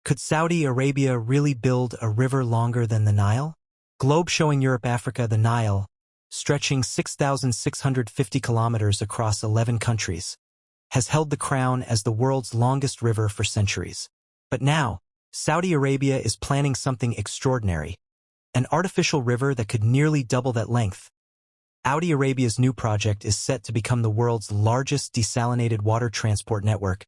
Could Saudi Arabia really build a river longer than the Nile? Globe showing Europe, Africa, the Nile, stretching 6,650 kilometers across 11 countries, has held the crown as the world's longest river for centuries. But now, Saudi Arabia is planning something extraordinary, an artificial river that could nearly double that length. Saudi Arabia's new project is set to become the world's largest desalinated water transport network.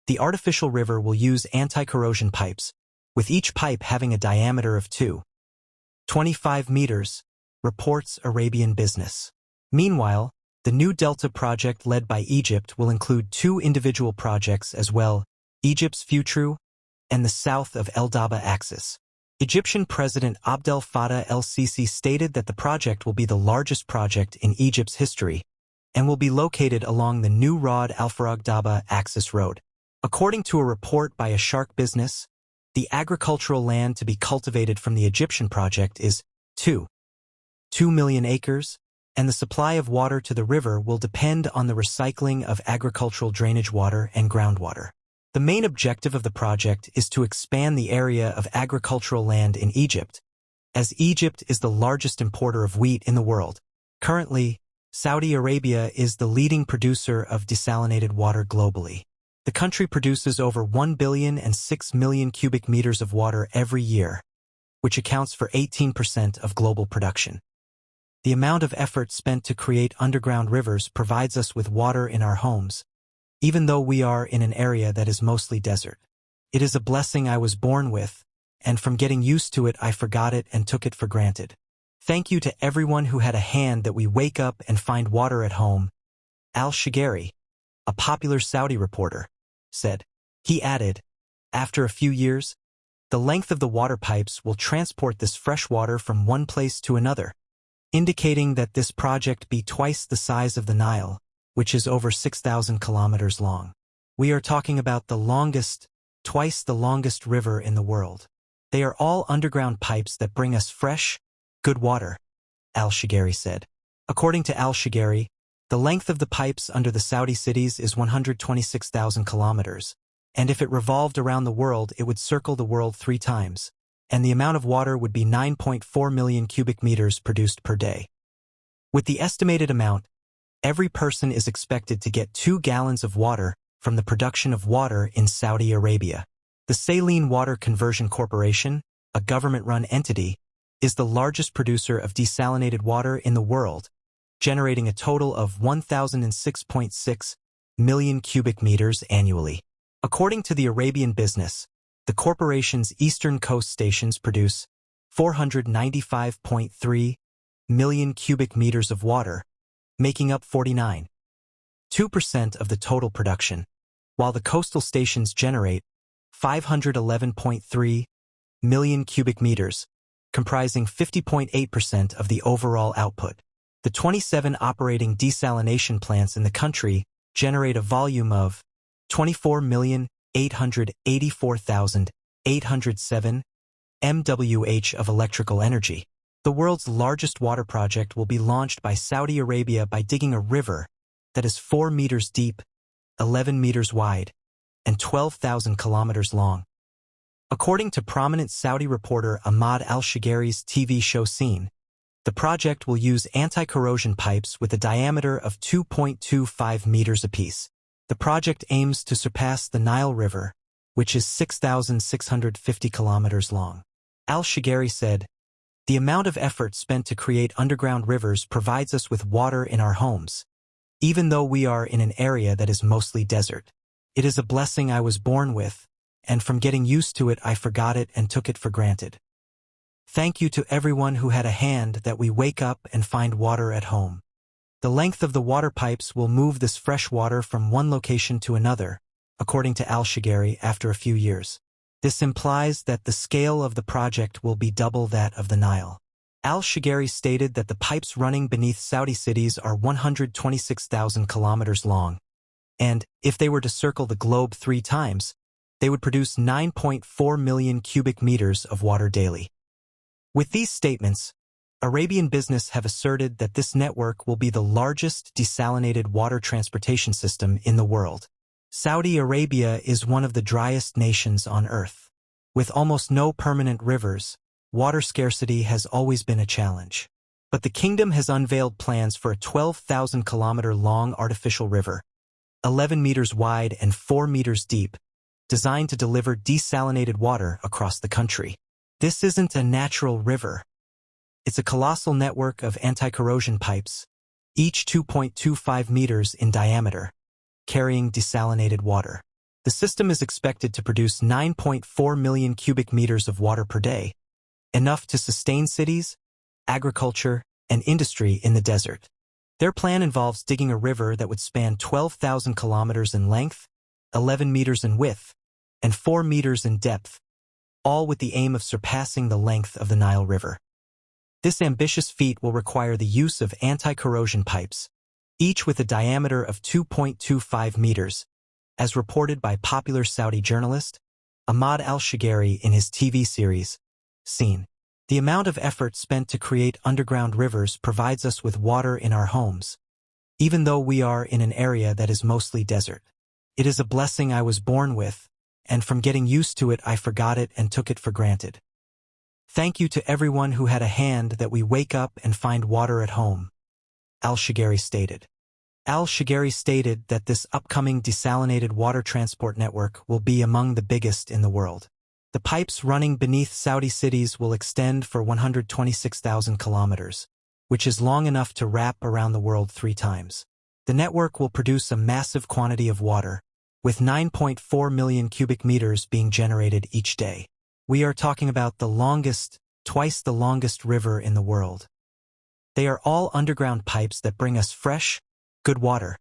The artificial river will use anti-corrosion pipes, with each pipe having a diameter of 2.25 meters, reports Arabian Business. Meanwhile, the new Delta project led by Egypt will include 2 individual projects as well, Egypt's Futru and the south of El Daba axis. Egyptian President Abdel Fattah el-Sisi stated that the project will be the largest project in Egypt's history and will be located along the new Rod al-Farag Daba axis road. According to a report by a Shark Business, the agricultural land to be cultivated from the Egyptian project is 2 million acres, and the supply of water to the river will depend on the recycling of agricultural drainage water and groundwater. The main objective of the project is to expand the area of agricultural land in Egypt, as Egypt is the largest importer of wheat in the world. Currently, Saudi Arabia is the leading producer of desalinated water globally. The country produces over 1,006 million cubic meters of water every year, which accounts for 18% of global production. The amount of effort spent to create underground rivers provides us with water in our homes, even though we are in an area that is mostly desert. It is a blessing I was born with, and from getting used to it I forgot it and took it for granted. Thank you to everyone who had a hand that we wake up and find water at home. Al-Shigari, a popular Saudi reporter, said. He added, after a few years, the length of the water pipes will transport this fresh water from one place to another, indicating that this project be twice the size of the Nile, which is over 6,000 kilometers long. We are talking about twice the longest river in the world. They are all underground pipes that bring us fresh, good water, Al-Shigari said. According to Al-Shigari, the length of the pipes under the Saudi cities is 126,000 kilometers, and if it revolved around the world it would circle the world 3 times, and the amount of water would be 9.4 million cubic meters produced per day. With the estimated amount, every person is expected to get 2 gallons of water from the production of water in Saudi Arabia. The Saline Water Conversion Corporation, a government-run entity, is the largest producer of desalinated water in the world, generating a total of 1,006.6 million cubic meters annually. According to the Arabian Business, the corporation's eastern coast stations produce 495.3 million cubic meters of water, making up 49.2% of the total production, while the coastal stations generate 511.3 million cubic meters, comprising 50.8% of the overall output. The 27 operating desalination plants in the country generate a volume of 24,884,807 MWh of electrical energy. The world's largest water project will be launched by Saudi Arabia by digging a river that is 4 meters deep, 11 meters wide, and 12,000 kilometers long. According to prominent Saudi reporter Ahmad al-Shigari's TV show Scene, the project will use anti-corrosion pipes with a diameter of 2.25 meters apiece. The project aims to surpass the Nile River, which is 6,650 kilometers long. Al-Shigari said, "The amount of effort spent to create underground rivers provides us with water in our homes, even though we are in an area that is mostly desert. It is a blessing I was born with, and from getting used to it I forgot it and took it for granted. Thank you to everyone who had a hand that we wake up and find water at home. The length of the water pipes will move this fresh water from one location to another, according to Al-Shigari, after a few years. This implies that the scale of the project will be double that of the Nile." Al-Shigari stated that the pipes running beneath Saudi cities are 126,000 kilometers long, and, if they were to circle the globe 3 times, they would produce 9.4 million cubic meters of water daily. With these statements, Arabian Business have asserted that this network will be the largest desalinated water transportation system in the world. Saudi Arabia is one of the driest nations on earth. With almost no permanent rivers, water scarcity has always been a challenge. But the kingdom has unveiled plans for a 12,000-kilometer-long artificial river, 11 meters wide and 4 meters deep, designed to deliver desalinated water across the country. This isn't a natural river. It's a colossal network of anti-corrosion pipes, each 2.25 meters in diameter, carrying desalinated water. The system is expected to produce 9.4 million cubic meters of water per day, enough to sustain cities, agriculture, and industry in the desert. Their plan involves digging a river that would span 12,000 kilometers in length, 11 meters in width, and 4 meters in depth, all with the aim of surpassing the length of the Nile River. This ambitious feat will require the use of anti-corrosion pipes, each with a diameter of 2.25 meters, as reported by popular Saudi journalist Ahmad al-Shagari in his TV series, Seen. The amount of effort spent to create underground rivers provides us with water in our homes, even though we are in an area that is mostly desert. It is a blessing I was born with, and from getting used to it I forgot it and took it for granted. Thank you to everyone who had a hand that we wake up and find water at home, al-Shagari stated. Al-Shagari stated that this upcoming desalinated water transport network will be among the biggest in the world. The pipes running beneath Saudi cities will extend for 126,000 kilometers, which is long enough to wrap around the world 3 times. The network will produce a massive quantity of water, with 9.4 million cubic meters being generated each day. We are talking about the longest, twice the longest river in the world. They are all underground pipes that bring us fresh, good water,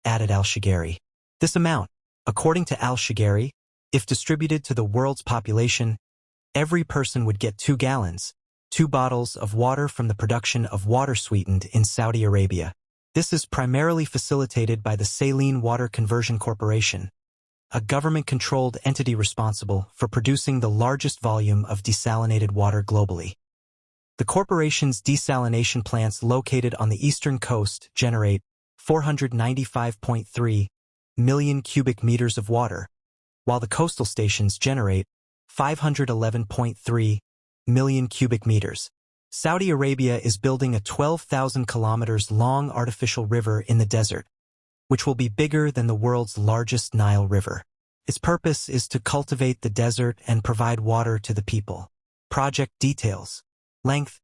added al-Shagari. This amount, according to al-Shagari, if distributed to the world's population, every person would get 2 gallons, 2 bottles of water from the production of water sweetened in Saudi Arabia. This is primarily facilitated by the Saline Water Conversion Corporation, a government-controlled entity responsible for producing the largest volume of desalinated water globally. The corporation's desalination plants located on the eastern coast generate 495.3 million cubic meters of water, while the coastal stations generate 511.3 million cubic meters. Saudi Arabia is building a 12,000 kilometers long artificial river in the desert, which will be bigger than the world's largest Nile River. Its purpose is to cultivate the desert and provide water to the people. Project details. Length.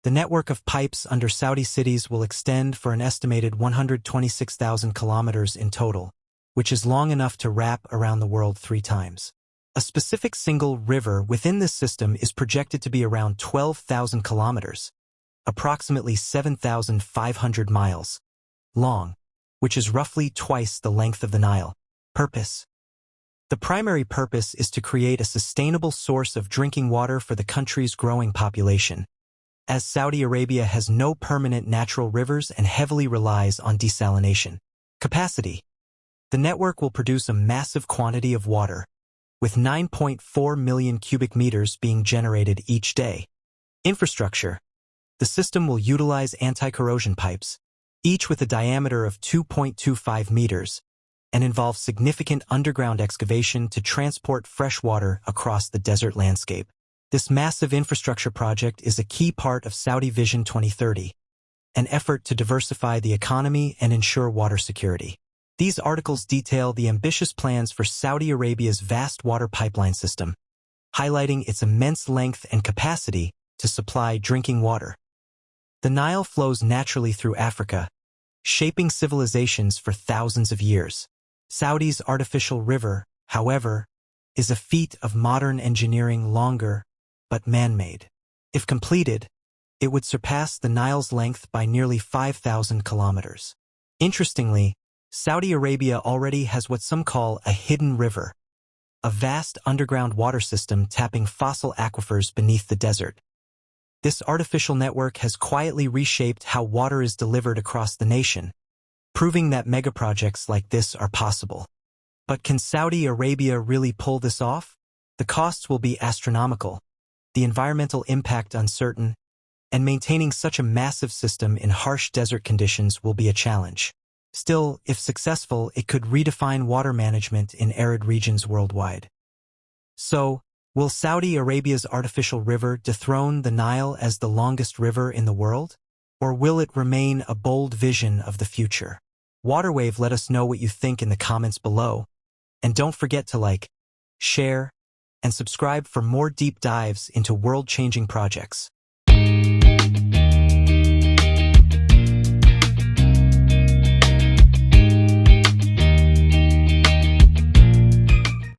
The network of pipes under Saudi cities will extend for an estimated 126,000 kilometers in total, which is long enough to wrap around the world 3 times. A specific single river within this system is projected to be around 12,000 kilometers, approximately 7,500 miles, long, which is roughly twice the length of the Nile. Purpose. The primary purpose is to create a sustainable source of drinking water for the country's growing population, as Saudi Arabia has no permanent natural rivers and heavily relies on desalination. Capacity. The network will produce a massive quantity of water, with 9.4 million cubic meters being generated each day. Infrastructure. The system will utilize anti-corrosion pipes, each with a diameter of 2.25 meters, and involve significant underground excavation to transport fresh water across the desert landscape. This massive infrastructure project is a key part of Saudi Vision 2030, an effort to diversify the economy and ensure water security. These articles detail the ambitious plans for Saudi Arabia's vast water pipeline system, highlighting its immense length and capacity to supply drinking water. The Nile flows naturally through Africa, shaping civilizations for thousands of years. Saudi's artificial river, however, is a feat of modern engineering, longer, but man-made. If completed, it would surpass the Nile's length by nearly 5,000 kilometers. Interestingly, Saudi Arabia already has what some call a hidden river, a vast underground water system tapping fossil aquifers beneath the desert. This artificial network has quietly reshaped how water is delivered across the nation, proving that megaprojects like this are possible. But can Saudi Arabia really pull this off? The costs will be astronomical, the environmental impact uncertain, and maintaining such a massive system in harsh desert conditions will be a challenge. Still, if successful, it could redefine water management in arid regions worldwide. So, Will Saudi Arabia's artificial river dethrone the Nile as the longest river in the world? Or will it remain a bold vision of the future? Waterwave, let us know what you think in the comments below. And don't forget to like, share, and subscribe for more deep dives into world-changing projects.